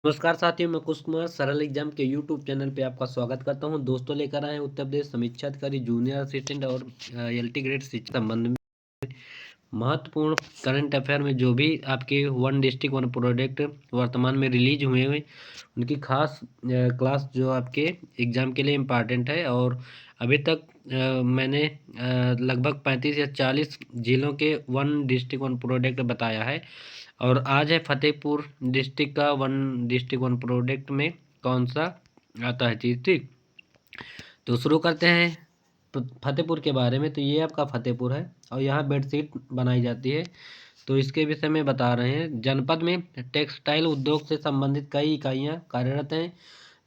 नमस्कार साथियों, मैं कुश कुमार सरल एग्जाम के यूट्यूब चैनल पे आपका स्वागत करता हूं। दोस्तों लेकर आए हैं उत्तर प्रदेश समीक्षा अधिकारी जूनियर असिस्टेंट और एलटी ग्रेड शिक्षा संबंध में महत्वपूर्ण करंट अफेयर में जो भी आपके वन डिस्ट्रिक्ट वन प्रोडक्ट वर्तमान में रिलीज हुए हैं उनकी खास क्लास जो आपके एग्ज़ाम के लिए इम्पॉर्टेंट है। और अभी तक मैंने लगभग 35 या 40 जिलों के वन डिस्ट्रिक्ट वन प्रोडक्ट बताया है। और आज है फतेहपुर डिस्ट्रिक्ट का वन डिस्ट्रिक्ट वन प्रोडक्ट में कौन सा आता है चीज़। ठीक, तो शुरू करते हैं फतेहपुर के बारे में। तो ये आपका फतेहपुर है और यहाँ बेडशीट बनाई जाती है। तो इसके विषय में बता रहे हैं। जनपद में टेक्सटाइल उद्योग से संबंधित कई इकाइयाँ कार्यरत हैं,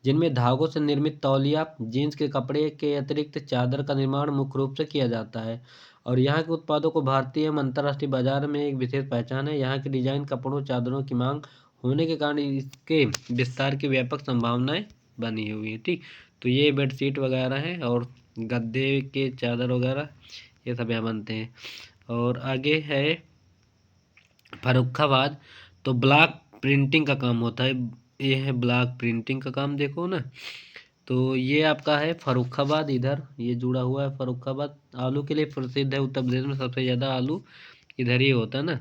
जिनमें धागों से निर्मित तौलिया, जीन्स के कपड़े के अतिरिक्त चादर का निर्माण मुख्य रूप से किया जाता है। और यहाँ के उत्पादों को भारतीय एवं अंतर्राष्ट्रीय बाजार में एक विशेष पहचान है। यहाँ के डिजाइन कपड़ों चादरों की मांग होने के कारण इसके विस्तार की व्यापक संभावनाएं बनी हुई है। ठीक, तो ये बेडशीट वगैरह है और गद्दे के चादर वगैरह ये सब यहाँ बनते हैं। और आगे है फर्रुखाबाद। तो ब्लॉक प्रिंटिंग का काम होता है। ये है ब्लॉक प्रिंटिंग का काम, देखो ना। तो ये आपका है फर्रुखाबाद, इधर ये जुड़ा हुआ है फर्रुखाबाद। आलू के लिए प्रसिद्ध है, उत्तर प्रदेश में सबसे ज़्यादा आलू इधर ही होता है ना।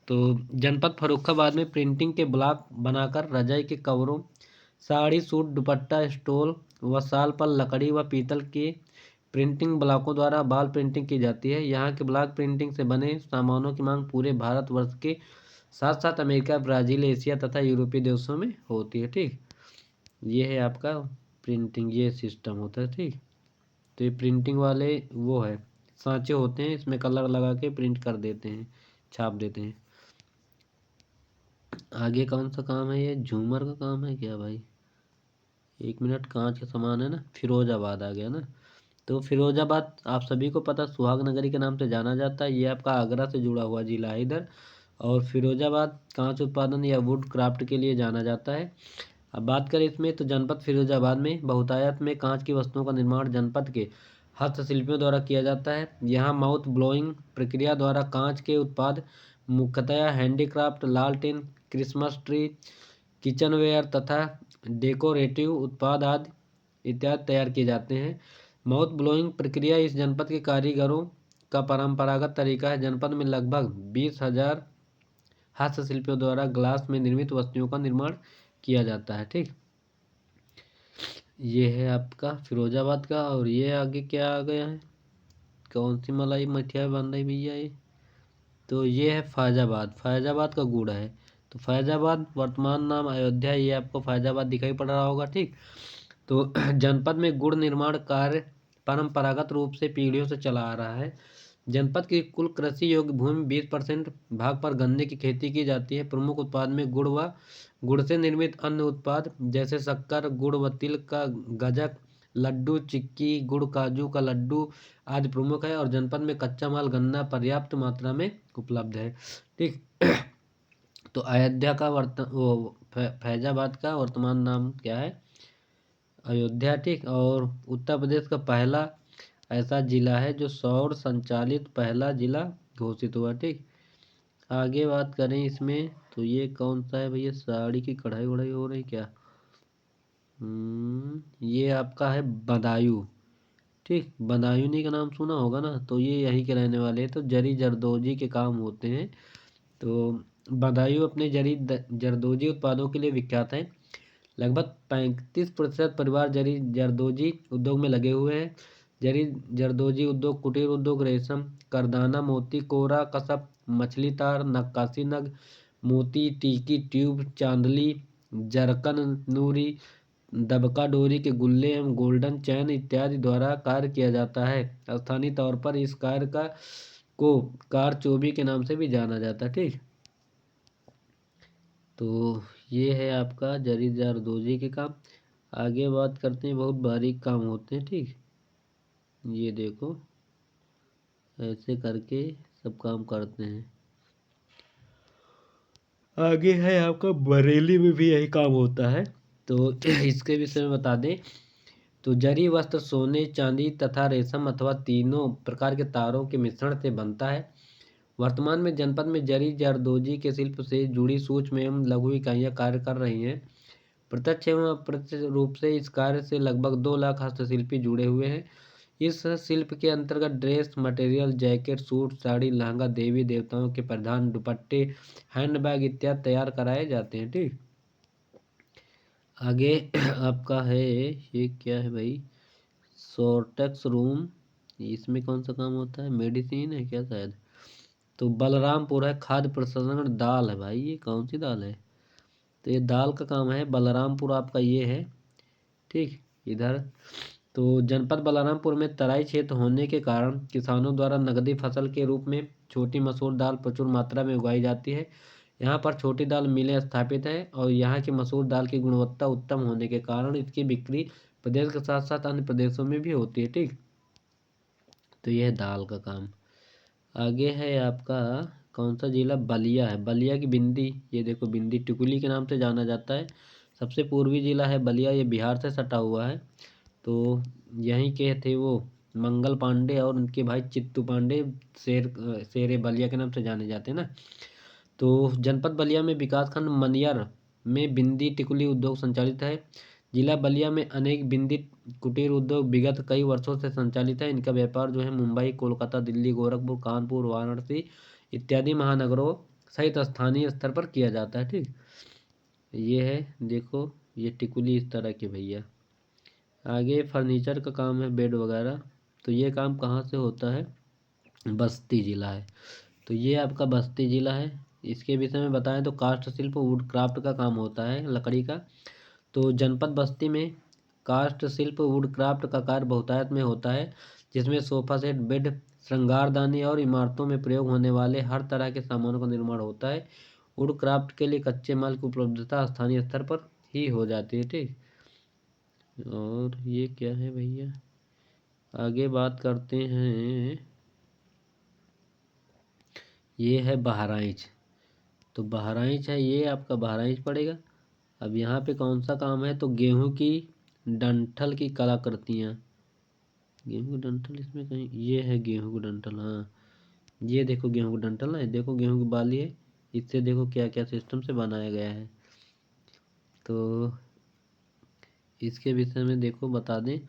तो जनपद फर्रुखाबाद में प्रिंटिंग के ब्लॉक बनाकर रजाई के कवरों, साड़ी, सूट, दुपट्टा, स्टोल व शाल पर लकड़ी व पीतल के प्रिंटिंग ब्लॉकों द्वारा बाल प्रिंटिंग की जाती है। यहाँ के ब्लॉक प्रिंटिंग से बने सामानों की मांग पूरे भारतवर्ष के साथ साथ अमेरिका, ब्राज़ील, एशिया तथा यूरोपीय देशों में होती है। ठीक, ये है आपका प्रिंटिंग, ये सिस्टम होता है। ठीक, तो ये प्रिंटिंग वाले वो है सांचे होते हैं, इसमें कलर लगा के प्रिंट कर देते हैं, छाप देते हैं। आगे कौन सा काम है? ये झूमर का काम है क्या भाई? एक मिनट, कांच का सामान है ना। फिरोजाबाद आ गया ना। तो फिरोजाबाद आप सभी को पता सुहाग नगरी के नाम से जाना जाता है। ये आपका आगरा से जुड़ा हुआ जिला है इधर। और फिरोजाबाद कांच उत्पादन या वुड क्राफ्ट के लिए जाना जाता है। अब बात करें इसमें, तो जनपद फिरोजाबाद में बहुतायत में कांच की वस्तुओं का निर्माण जनपद के हस्तशिल्पियों द्वारा किया जाता है। यहाँ माउथ ब्लोइंग प्रक्रिया द्वारा कांच के उत्पाद मुख्यतया हैंडीक्राफ्ट, लालटेन, क्रिसमस ट्री, किचनवेयर तथा डेकोरेटिव उत्पाद आदि इत्यादि तैयार किए जाते हैं। माउथ ब्लोइंग प्रक्रिया इस जनपद के कारीगरों का परंपरागत तरीका है। जनपद में लगभग 20,000 हस्तशिल्पियों द्वारा ग्लास में निर्मित वस्तुओं का निर्माण किया जाता है। ठीक, ये है आपका फिरोजाबाद का। और ये आगे क्या आ गया है? कौन सी मलाई मठिया बन रही भैया ये? तो ये है फैजाबाद। फैजाबाद का गुड़ है। तो फैजाबाद वर्तमान नाम अयोध्या, ये आपको फैजाबाद दिखाई पड़ रहा होगा। ठीक, तो जनपद में गुड़ निर्माण कार्य परंपरागत रूप से पीढ़ियों से चला आ रहा है। जनपद की कुल कृषि योग्य भूमि 20% भाग पर गन्ने की खेती की जाती है। प्रमुख उत्पाद में गुड़ व गुड़ से निर्मित अन्य उत्पाद जैसे शक्कर, गुड़ व तिल का गजक, लड्डू, चिक्की, गुड़ काजू का लड्डू आदि प्रमुख है। और जनपद में कच्चा माल गन्ना पर्याप्त मात्रा में उपलब्ध है। ठीक, तो अयोध्या का फैजाबाद का वर्तमान नाम क्या है? अयोध्या। ठीक, और उत्तर प्रदेश का पहला ऐसा जिला है जो सौर संचालित पहला जिला घोषित हुआ। ठीक, आगे बात करें इसमें, तो ये कौन सा है भैया? साड़ी की कढ़ाई वढ़ाई हो रही क्या? ये आपका है बदायूं। ठीक, बदायूंनी का नाम सुना होगा ना। तो ये यहीं के रहने वाले हैं। तो जरी जरदोजी के काम होते हैं। तो बदायूं अपने जरदोजी उत्पादों के लिए विख्यात है। लगभग 35% परिवार जरी जरदोजी उद्योग में लगे हुए हैं। जरी जरदोजी उद्योग कुटीर उद्योग रेशम, करदाना, मोती, कोरा कसब, मछली तार, नक्काशी नग, मोती टीकी, ट्यूब, चांदली, जरकन, नूरी, दबका डोरी के गुल्ले एवं गोल्डन चैन इत्यादि द्वारा कार्य किया जाता है। स्थानीय तौर पर इस कार्य का को कारचोबी के नाम से भी जाना जाता है। ठीक, तो ये है आपका जरी जरदोजी के काम। आगे बात करते हैं, बहुत बारीक काम होते हैं। ठीक, ये देखो ऐसे करके सब काम करते हैं। आगे है आपका बरेली में भी यही काम होता है। तो इसके विषय में बता दें, तो जरी वस्त्र सोने, चांदी तथा रेशम अथवा तीनों प्रकार के तारों के मिश्रण से बनता है। वर्तमान में जनपद में जरी जरदोजी के शिल्प से जुड़ी सूक्ष्म एवं लघु इकाइयाँ कार्य कर रही हैं। प्रत्यक्ष एवं अप्रत्यक्ष रूप से इस कार्य से लगभग 2 लाख हस्तशिल्पी जुड़े हुए हैं। इस शिल्प के अंतर्गत dress material, jacket, suit, sari, lehenga, देवी देवताओं के परिधान, दुपट्टे, हैंडबैग इत्यादि तैयार कराए जाते हैं। ठीक, आगे आपका है, ये क्या है भाई, सोर्टेक्स रूम। इसमें कौन सा काम होता है, मेडिसिन है क्या शायद। तो बलरामपुर है, खाद्य प्रसंस्करण, दाल है भाई, ये कौन सी दाल है, तो ये दाल का काम है, बलरामपुर आपका ये है। ठीक, इधर तो जनपद बलरामपुर में तराई क्षेत्र होने के कारण किसानों द्वारा नगदी फसल के रूप में छोटी मसूर दाल प्रचुर मात्रा में उगाई जाती है। यहाँ पर छोटी दाल मिलें स्थापित है और यहाँ की मसूर दाल की गुणवत्ता उत्तम होने के कारण इसकी बिक्री प्रदेश के साथ साथ अन्य प्रदेशों में भी होती है। ठीक, तो यह है दाल का काम। आगे है आपका कौन सा जिला, बलिया है। बलिया की बिंदी, ये देखो बिंदी टिकुली के नाम से जाना जाता है। सबसे पूर्वी जिला है बलिया, ये बिहार से सटा हुआ है। तो यहीं के थे वो मंगल पांडे और उनके भाई चित्तू पांडे, शेरे बलिया के नाम से जाने जाते हैं ना। तो जनपद बलिया में विकासखंड मनियर में बिंदी टिकुली उद्योग संचालित है। जिला बलिया में अनेक बिंदी कुटीर उद्योग विगत कई वर्षों से संचालित है। इनका व्यापार जो है मुंबई, कोलकाता, दिल्ली, गोरखपुर, कानपुर, वाराणसी इत्यादि महानगरों सहित स्थानीय स्तर पर किया जाता है। ठीक, ये है देखो, ये टिकुली इस तरह की भैया। आगे फर्नीचर का काम है, बेड वगैरह। तो ये काम कहाँ से होता है, बस्ती जिला है। तो ये आपका बस्ती जिला है। इसके विषय में बताएं तो काष्ठ शिल्प, वुड क्राफ्ट का काम होता है लकड़ी का। तो जनपद बस्ती में काष्ठ शिल्प, वुड क्राफ्ट का कार्य बहुतायत में होता है, जिसमें सोफा सेट, बेड, श्रृंगारदानी और इमारतों में प्रयोग होने वाले हर तरह के सामानों का निर्माण होता है। वुड क्राफ्ट के लिए कच्चे माल की उपलब्धता स्थानीय स्तर पर ही हो जाती है। ठीक, और ये क्या है भैया, आगे बात करते हैं, ये है बहराइच। तो बहराइच है, ये आपका बहराइच पड़ेगा। अब यहाँ पे कौन सा काम है, तो गेहूं की डंठल की कलाकृतियाँ। गेहूं की डंठल इसमें कहीं, ये है गेहूं की डंठल, हाँ ये देखो गेहूं की डंठल ना, देखो गेहूं की बाली है, इससे देखो क्या क्या सिस्टम से बनाया गया है। तो इसके विषय में देखो बता दें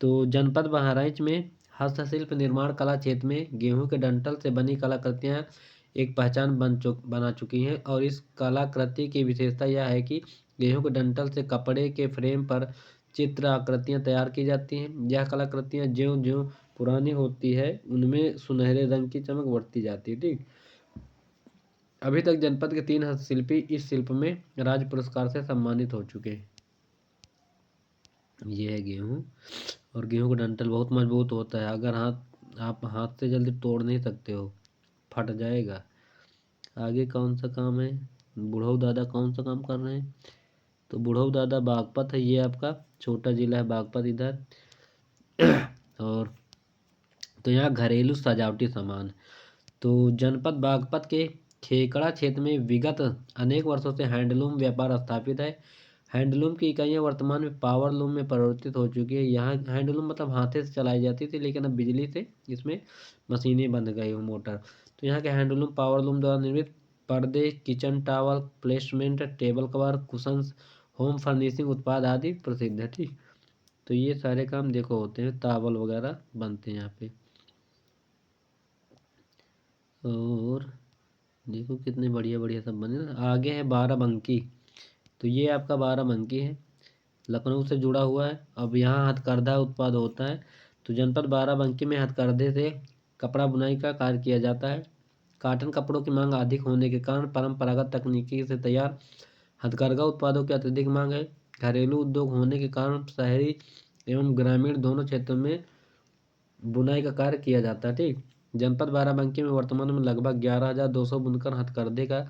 तो जनपद बहराइच में हस्तशिल्प निर्माण कला क्षेत्र में गेहूं के डंठल से बनी कलाकृतियाँ एक पहचान बना चुकी हैं। और इस कलाकृति की विशेषता यह है कि गेहूं के डंठल से कपड़े के फ्रेम पर चित्र आकृतियाँ तैयार की जाती हैं। यह कलाकृतियाँ ज्यों ज्यों पुरानी होती है उनमें सुनहरे रंग की चमक बढ़ती जाती है। ठीक, अभी तक जनपद के 3 हस्तशिल्पी इस शिल्प में राज्य पुरस्कार से सम्मानित हो चुके हैं। ये है गेहूँ, और गेहूँ का डंठल बहुत मजबूत होता है, अगर आप हाथ से जल्दी तोड़ नहीं सकते हो, फट जाएगा। आगे कौन सा काम है, बुढ़ऊ दादा कौन सा काम कर रहे हैं, तो बुढ़ऊ दादा बागपत है, ये आपका छोटा जिला है बागपत इधर। और तो यहाँ घरेलू सजावटी सामान। तो जनपद बागपत के खेकड़ा क्षेत्र में विगत अनेक वर्षों से हैंडलूम व्यापार स्थापित है। हैंडलूम की इकाइयाँ वर्तमान में पावर लूम में परिवर्तित हो चुकी है। यहाँ हैंडलूम मतलब हाथे से चलाई जाती थी, लेकिन अब बिजली से इसमें मशीनें बन गई हो, मोटर। तो यहाँ के हैंडलूम पावर लूम द्वारा निर्मित पर्दे, kitchen towel, placement, table cover, cushions, home furnishing उत्पाद आदि प्रसिद्ध है। ठीक, तो ये सारे काम देखो होते हैं, टावल वगैरह बनते हैं यहाँ पे। और देखो कितने बढ़िया बढ़िया सब बने ना। आगे है बाराबंकी। तो ये आपका बाराबंकी है, लखनऊ से जुड़ा हुआ है। अब यहाँ हथकरघा उत्पाद होता है। तो जनपद बाराबंकी में हथकरघे से कपड़ा बुनाई का कार्य किया जाता है। काटन कपड़ों की मांग अधिक होने के कारण परंपरागत तकनीकी से तैयार हथकरघा उत्पादों की अत्यधिक मांग है। घरेलू उद्योग होने के कारण शहरी एवं ग्रामीण दोनों क्षेत्रों में बुनाई का कार्य किया जाता है। ठीक, जनपद बाराबंकी में वर्तमान में लगभग 11,200 बुनकर हथकरघे का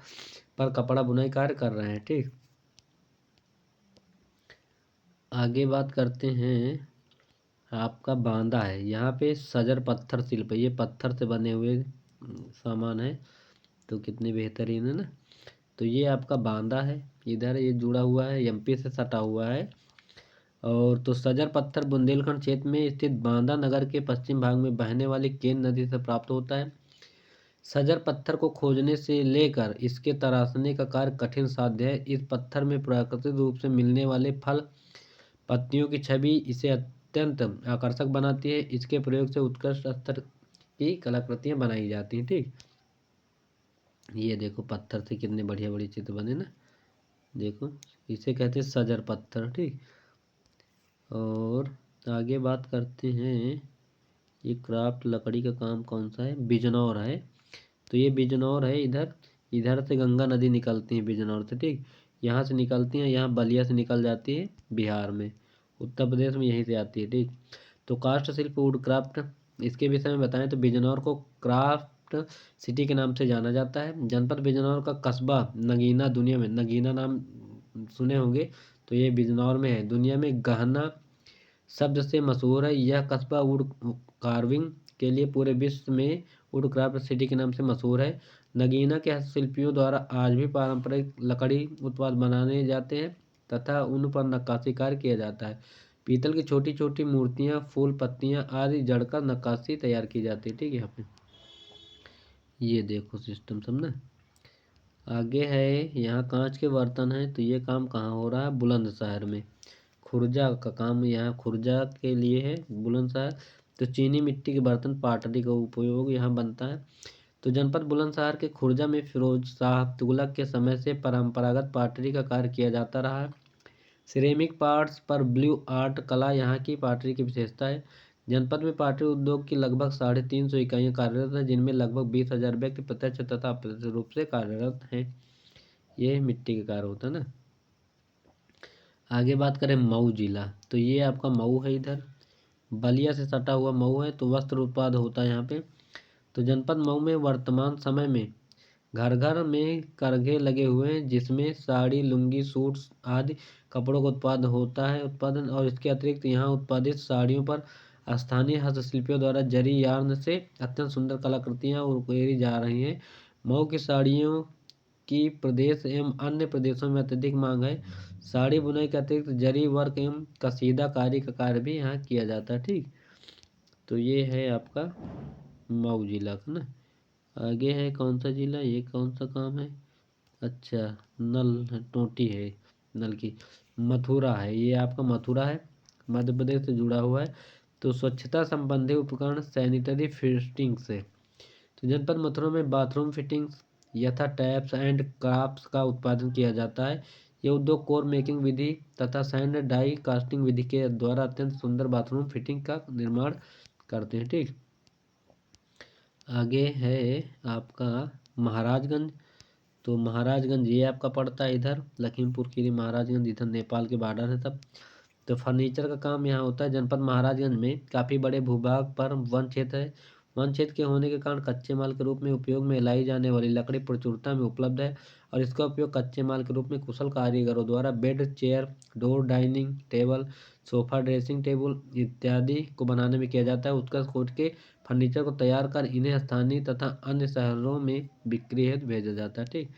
पर कपड़ा बुनाई कार्य कर रहे हैं। ठीक, आगे बात करते हैं, आपका बांदा है। यहाँ पे सजर पत्थर शिल्प है, ये पत्थर से बने हुए सामान है। तो कितने बेहतरीन है ना। तो ये आपका बांदा है, इधर ये जुड़ा हुआ है, एमपी से सटा हुआ है। और तो सजर पत्थर बुंदेलखंड क्षेत्र में स्थित बांदा नगर के पश्चिम भाग में बहने वाली केन नदी से प्राप्त होता है। सजर पत्थर को खोजने से लेकर इसके तराशने का कार्य कठिन साध्य है। इस पत्थर में प्राकृतिक रूप से मिलने वाले फल पत्तियों की छवि इसे अत्यंत आकर्षक बनाती है। इसके प्रयोग से उत्कृष्ट स्तर की कलाकृतियां बनाई जाती हैं। ठीक, ये देखो पत्थर से कितने बढ़िया बढ़िया चित्र बने ना, देखो इसे कहते हैं सजर पत्थर। ठीक, और आगे बात करते हैं, ये क्राफ्ट लकड़ी का काम कौन सा है, बिजनौर है। तो ये बिजनौर है, इधर से गंगा नदी निकलती है बिजनौर से। ठीक, यहाँ से निकलती है, यहाँ बलिया से निकल जाती है बिहार में, उत्तर प्रदेश में यहीं से आती है। ठीक, तो काष्ठ शिल्प वुड क्राफ्ट, इसके विषय में बताएं तो बिजनौर को क्राफ्ट सिटी के नाम से जाना जाता है। जनपद बिजनौर का कस्बा नगीना, दुनिया में नगीना नाम सुने होंगे, तो ये बिजनौर में है। दुनिया में गहना शब्द से मशहूर है। यह कस्बा वुड कार्विंग के लिए पूरे विश्व में वुड क्राफ्ट सिटी के नाम से मशहूर है। नगीना के हस्तशिल्पियों द्वारा आज भी पारंपरिक लकड़ी उत्पाद बनाने जाते हैं तथा उन पर नक्काशी कार्य किया जाता है। पीतल की छोटी छोटी मूर्तियां, फूल, पत्तियां आदि जड़कर नक्काशी तैयार की जाती है। ठीक है, यहाँ पे ये देखो सिस्टम सब ना। आगे है, यहाँ कांच के बर्तन है, तो ये काम कहाँ हो रहा है, बुलंदशहर में। खुर्जा का काम यहाँ खुर्जा के लिए है, बुलंदशहर। तो चीनी मिट्टी के बर्तन पाटली का उपयोग यहाँ बनता है। तो जनपद बुलंदशहर के खुर्जा में फिरोज शाह तुगलक के समय से परंपरागत पाटरी का कार्य किया जाता रहा है। सिरेमिक पार्ट्स पर ब्लू आर्ट कला यहाँ की पाटरी की विशेषता है। जनपद में पाटरी उद्योग की लगभग 350 इकाइयाँ कार्यरत हैं, जिनमें लगभग 20,000 व्यक्ति प्रत्यक्ष तथा अप्रत्यक्ष रूप से कार्यरत हैं। ये मिट्टी के कार्य होता है ना। आगे बात करें मऊ जिला, तो ये आपका मऊ है, इधर बलिया से सटा हुआ मऊ है। तो वस्त्र उत्पाद होता है यहाँ पे। तो जनपद मऊ में वर्तमान समय में घर घर में करघे लगे हुए हैं, जिसमें साड़ी, लुंगी, सूट आदि कपड़ों का उत्पादन। और इसके अतिरिक्त यहाँ उत्पादित साड़ियों पर स्थानीय हस्तशिल्पियों द्वारा जरी यार्न से अत्यंत सुंदर कलाकृतियाँ उकेरी जा रही हैं। मऊ की साड़ियों की प्रदेश एवं अन्य प्रदेशों में अत्यधिक मांग है। साड़ी बुनाई के अतिरिक्त जरी वर्क एवं कसीदाकारी का कार्य भी यहाँ किया जाता है। ठीक, तो ये है आपका मऊ जिला का ना। आगे है कौन सा जिला, ये कौन सा काम है, अच्छा नल टोटी है, नल की मथुरा है, ये आपका मथुरा है, मध्य प्रदेश से जुड़ा हुआ है। तो स्वच्छता संबंधी उपकरण सैनिटरी फिटिंग्स है। तो जनपद मथुरा में बाथरूम फिटिंग्स यथा टैप्स एंड क्राफ्ट्स का उत्पादन किया जाता है। यह उद्योग कोर मेकिंग विधि तथा सैंड डाई कास्टिंग विधि के द्वारा अत्यंत सुंदर बाथरूम फिटिंग का निर्माण करते हैं। ठीक, आगे है आपका महाराजगंज। तो महाराजगंज ये आपका पड़ता है इधर लखीमपुर खीरी, महाराजगंज इधर नेपाल के बॉर्डर है सब। तो फर्नीचर का काम यहाँ होता है। जनपद महाराजगंज में काफ़ी बड़े भूभाग पर वन क्षेत्र है। वन क्षेत्र के होने के कारण कच्चे माल के रूप में उपयोग में लाई जाने वाली लकड़ी प्रचुरता में उपलब्ध है और इसका उपयोग कच्चे माल के रूप में कुशल कारीगरों द्वारा bed, chair, door, dining table, sofa, dressing table इत्यादि को बनाने में किया जाता है। उत्कृष्ट कोट के फर्नीचर को तैयार कर इन्हें स्थानीय तथा अन्य शहरों में बिक्री हेतु भेजा जाता है। ठीक,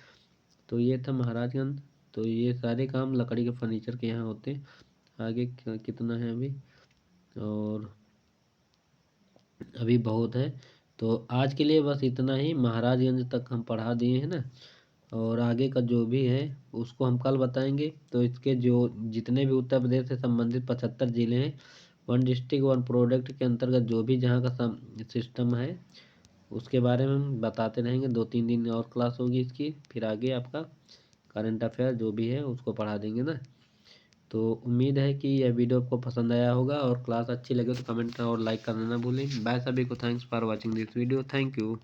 तो ये था महाराजगंज। तो ये सारे काम लकड़ी के फर्नीचर के यहाँ होते हैं। आगे कितना है अभी, और अभी बहुत है। तो आज के लिए बस इतना ही, महाराजगंज तक हम पढ़ा दिए हैं ना, और आगे का जो भी है उसको हम कल बताएंगे। तो इसके जो जितने भी उत्तर प्रदेश से संबंधित 75 जिले हैं, वन डिस्ट्रिक्ट वन प्रोडक्ट के अंतर्गत जो भी जहाँ का सिस्टम है उसके बारे में हम बताते रहेंगे। 2-3 दिन और क्लास होगी इसकी, फिर आगे आपका करंट अफेयर जो भी है उसको पढ़ा देंगे ना। तो उम्मीद है कि यह वीडियो आपको पसंद आया होगा, और क्लास अच्छी लगे तो कमेंट और लाइक करना ना भूलें। बाय सभी को, thanks for watching this video, thank you.